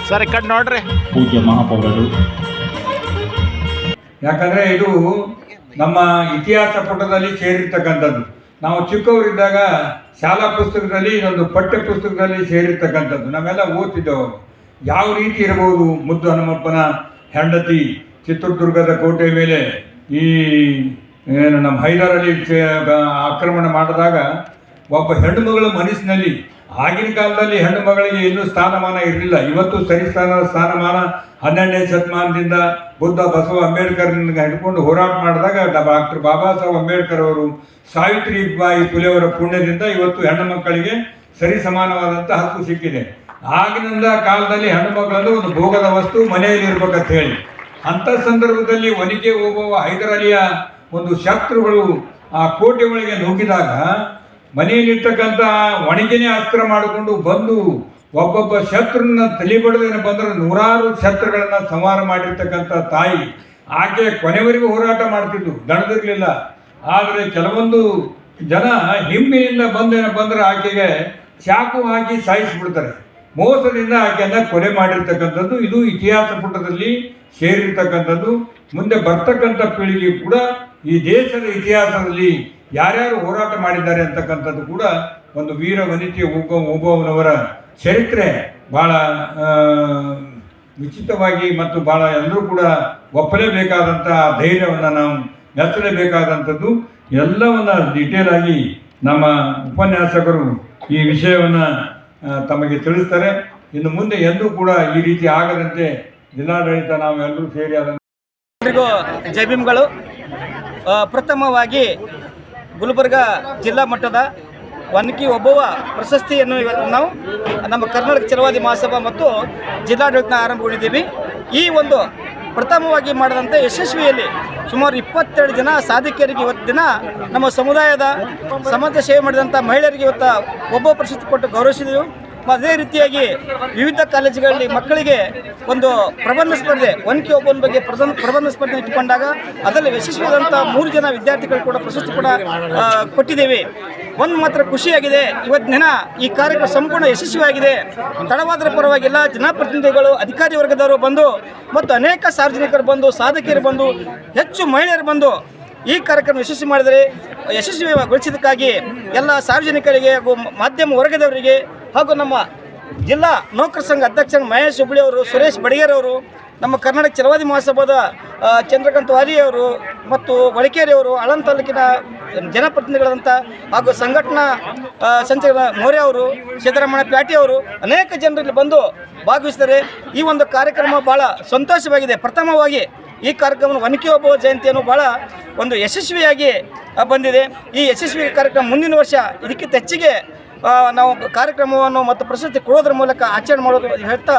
Sir ಈ ಕಡೆ ನೋಡ್ರಿ. ಪೂಜ್ಯ ಮಹಾಪೌರರು. ಯಾಕಂದರೆ ಇದು ನಮ್ಮ ಇತಿಹಾಸ ಪುಟದಲ್ಲಿ ಸೇರಿರ್ತಕ್ಕಂಥದ್ದು. ನಾವು ಚಿಕ್ಕವರಿದ್ದಾಗ ಶಾಲಾ ಪುಸ್ತಕದಲ್ಲಿ ಇದೊಂದು ಪಠ್ಯ ಪುಸ್ತಕದಲ್ಲಿ ಸೇರಿರ್ತಕ್ಕಂಥದ್ದು. ನಾವೆಲ್ಲ ಓದ್ತಿದ್ದೆವು. ಯಾವ ರೀತಿ ಇರಬಹುದು ಮುದ್ದು ಹನುಮಪ್ಪನ ಹೆಂಡತಿ ಚಿತ್ರದುರ್ಗದ ಕೋಟೆ ಮೇಲೆ ಈ ಏನು ನಮ್ಮ ಹೈದರಾಲಿ ಆಕ್ರಮಣ ಮಾಡಿದಾಗ ಒಬ್ಬ ಹೆಣ್ಣು ಮಗಳ ಮನಸ್ಸಿನಲ್ಲಿ, ಆಗಿನ ಕಾಲದಲ್ಲಿ ಹೆಣ್ಣು ಮಗಳಿಗೆ ಇನ್ನೂ ಸ್ಥಾನಮಾನ ಇರಲಿಲ್ಲ. ಇವತ್ತು ಸ್ಥಾನಮಾನ 12ನೇ ಶತಮಾನದಿಂದ ಬುದ್ಧ ಬಸವ ಅಂಬೇಡ್ಕರ್ನ ಹಿಡ್ಕೊಂಡು ಹೋರಾಟ ಮಾಡಿದಾಗ ಡಾಕ್ಟರ್ ಬಾಬಾ ಸಾಹೇಬ್ ಅಂಬೇಡ್ಕರ್ ಅವರು, ಸಾವಿತ್ರಿಬಾಯಿ ಫುಲೆ ಅವರ ಪುಣ್ಯದಿಂದ ಇವತ್ತು ಹೆಣ್ಣು ಮಕ್ಕಳಿಗೆ ಸರಿ ಸಮಾನವಾದಂಥ ಹಕ್ಕು ಸಿಕ್ಕಿದೆ. ಆಗಿನಿಂದ ಕಾಲದಲ್ಲಿ ಹೆಣ್ಣು ಮಕ್ಕಳದ್ದು ಒಂದು ಭೋಗದ ವಸ್ತು ಮನೆಯಲ್ಲಿ ಇರ್ಬೇಕಂತ ಹೇಳಿ, ಅಂಥ ಸಂದರ್ಭದಲ್ಲಿ ಒನಿಕೆ ಹೋಗುವ ಹೈದರಾಲಿಯ ಒಂದು ಶತ್ರುಗಳು ಆ ಕೋಟೆ ಒಳಗೆ ನುಗ್ಗಿದಾಗ ಮನೆಯಲ್ಲಿರ್ತಕ್ಕಂಥ ಒಣಗಿನೇ ಅಸ್ತ್ರ ಮಾಡಿಕೊಂಡು ಬಂದು ಒಬ್ಬೊಬ್ಬ ಶತ್ರುನ ತಲೆ ಬಡದೇನೆ ಬಂದರೆ ನೂರಾರು ಶತ್ರುಗಳನ್ನು ಸಂಹಾರ ಮಾಡಿರ್ತಕ್ಕಂಥ ತಾಯಿ ಆಕೆ ಕೊನೆವರೆಗೂ ಹೋರಾಟ ಮಾಡ್ತಿದ್ದು, ದಣದಿರಲಿಲ್ಲ. ಆದರೆ ಕೆಲವೊಂದು ಜನ ಹಿಮ್ಮೆಯಿಂದ ಬಂದರೆ ಆಕೆಗೆ ಚಾಕು ಹಾಕಿ ಸಾಯಿಸಿಬಿಡ್ತಾರೆ. ಮೋಸದಿಂದ ಆಕೆಯನ್ನು ಕೊಲೆ ಮಾಡಿರ್ತಕ್ಕಂಥದ್ದು ಇದು ಇತಿಹಾಸ ಪುಟದಲ್ಲಿ ಸೇರಿರ್ತಕ್ಕಂಥದ್ದು. ಮುಂದೆ ಬರ್ತಕ್ಕಂಥ ಪೀಳಿಗೆ ಕೂಡ ಈ ದೇಶದ ಇತಿಹಾಸದಲ್ಲಿ ಯಾರ್ಯಾರು ಹೋರಾಟ ಮಾಡಿದ್ದಾರೆ ಅಂತಕ್ಕಂಥದ್ದು ಕೂಡ ಒಂದು ವೀರ ವನಿತೆ ಓಬವ್ವನವರ ಚರಿತ್ರೆ ಭಾಳ ವಿಚಿತ್ರವಾಗಿ ಮತ್ತು ಭಾಳ ಎಲ್ಲರೂ ಕೂಡ ಒಪ್ಪಲೇಬೇಕಾದಂಥ ಧೈರ್ಯವನ್ನು ನಾವು ಮೆಚ್ಚಲೇಬೇಕಾದಂಥದ್ದು. ಎಲ್ಲವನ್ನು ಡೀಟೇಲ್ ಆಗಿ ನಮ್ಮ ಉಪನ್ಯಾಸಕರು ಈ ವಿಷಯವನ್ನು ತಮಗೆ ತಿಳಿಸ್ತಾರೆ. ಇನ್ನು ಮುಂದೆ ಎಂದೂ ಕೂಡ ಈ ರೀತಿ ಆಗದಂತೆ ಜಿಲ್ಲಾಡಳಿತ ನಾವೆಲ್ಲರೂ ಸೇರಿ ಅದನ್ನು ಜೈ ಭೀಮ್ಗಳು. ಪ್ರಥಮವಾಗಿ ಗುಲ್ಬರ್ಗ ಜಿಲ್ಲಾ ಮಟ್ಟದ ಒನಕೆ ಓಬವ್ವ ಪ್ರಶಸ್ತಿಯನ್ನು ಇವತ್ತು ನಾವು ನಮ್ಮ ಕರ್ನಾಟಕ ಛಲವಾದಿ ಮಹಾಸಭಾ ಮತ್ತು ಜಿಲ್ಲಾಡಳಿತ ಆರಂಭಗೊಂಡಿದ್ದೀವಿ. ಈ ಒಂದು ಪ್ರಥಮವಾಗಿ ಮಾಡಿದಂಥ ಯಶಸ್ವಿಯಲ್ಲಿ ಸುಮಾರು 22 ಜನ ಸಾಧಕಿಯರಿಗೆ ಇವತ್ತು ದಿನ ನಮ್ಮ ಸಮುದಾಯದ ಸಮಾಜ ಸೇವೆ ಮಾಡಿದಂಥ ಮಹಿಳೆಯರಿಗೆ ಇವತ್ತು ಓಬವ್ವ ಪ್ರಶಸ್ತಿ ಕೊಟ್ಟು ಗೌರವಿಸಿದೆವು. ಅದೇ ರೀತಿಯಾಗಿ ವಿವಿಧ ಕಾಲೇಜುಗಳಲ್ಲಿ ಮಕ್ಕಳಿಗೆ ಒಂದು ಪ್ರಬಂಧ ಸ್ಪರ್ಧೆ, ಒನಕೆ ಓಬವ್ವನ ಬಗ್ಗೆ ಪ್ರಬಂಧ ಸ್ಪರ್ಧೆ ಇಟ್ಟುಕೊಂಡಾಗ ಅದರಲ್ಲಿ ಯಶಸ್ವಿಯಾದಂಥ 3 ಜನ ವಿದ್ಯಾರ್ಥಿಗಳು ಕೂಡ ಪ್ರಶಸ್ತಿ ಕೂಡ ಕೊಟ್ಟಿದ್ದೇವೆ. ಒಂದು ಮಾತ್ರ ಖುಷಿಯಾಗಿದೆ, ಇವತ್ತು ದಿನ ಈ ಕಾರ್ಯಕ್ರಮ ಸಂಪೂರ್ಣ ಯಶಸ್ವಿಯಾಗಿದೆ. ತಡವಾದರ ಪರವಾಗಿಲ್ಲ, ಜನಪ್ರತಿನಿಧಿಗಳು, ಅಧಿಕಾರಿ ವರ್ಗದವರು ಬಂದು ಮತ್ತು ಅನೇಕ ಸಾರ್ವಜನಿಕರು ಬಂದು, ಸಾಧಕಿಯರು ಬಂದು, ಹೆಚ್ಚು ಮಹಿಳೆಯರು ಬಂದು ಈ ಕಾರ್ಯಕ್ರಮ ಯಶಸ್ವಿ ಮಾಡಿದರೆ ಯಶಸ್ವಿಗೊಳಿಸಿದ್ದಕ್ಕಾಗಿ ಎಲ್ಲ ಸಾರ್ವಜನಿಕರಿಗೆ ಹಾಗೂ ಮಾಧ್ಯಮ ವರ್ಗದವರಿಗೆ ಹಾಗೂ ನಮ್ಮ ಜಿಲ್ಲಾ ನೌಕರ ಸಂಘ ಅಧ್ಯಕ್ಷ ಮಹೇಶ್ ಹುಬ್ಳಿ ಅವರು, ಸುರೇಶ್ ಬಡಿಗೇರ್ ಅವರು, ನಮ್ಮ ಕರ್ನಾಟಕ ಛಲವಾದಿ ಮಹಾಸಭಾದ ಚಂದ್ರಕಾಂತ್ ವಾರಿಯವರು ಮತ್ತು ವಳಕೇರಿಯವರು, ಆಳಂದ ತಾಲೂಕಿನ ಜನಪ್ರತಿನಿಧಿಗಳಂಥ ಹಾಗೂ ಸಂಘಟನಾ ಸಂಚಾಲಕ ಮೌರ್ಯ ಅವರು, ಸಿದ್ದರಾಮಯ್ಯ ಪ್ಯಾಟಿ ಅವರು ಅನೇಕ ಜನರಲ್ಲಿ ಬಂದು ಭಾಗವಹಿಸಿದ್ದಾರೆ. ಈ ಒಂದು ಕಾರ್ಯಕ್ರಮ ಭಾಳ ಸಂತೋಷವಾಗಿದೆ. ಪ್ರಥಮವಾಗಿ ಈ ಕಾರ್ಯಕ್ರಮ ಒನಕೆ ಓಬವ್ವ ಜಯಂತಿಯನ್ನು ಭಾಳ ಒಂದು ಯಶಸ್ವಿಯಾಗಿ ಬಂದಿದೆ. ಈ ಯಶಸ್ವಿ ಕಾರ್ಯಕ್ರಮ ಮುಂದಿನ ವರ್ಷ ಇದಕ್ಕಿಂತ ಹೆಚ್ಚಿಗೆ ನಾವು ಕಾರ್ಯಕ್ರಮವನ್ನು ಮತ್ತು ಪ್ರಶಸ್ತಿ ಕೊಡೋದ್ರ ಮೂಲಕ ಆಚರಣೆ ಮಾಡೋದು ಹೇಳ್ತಾ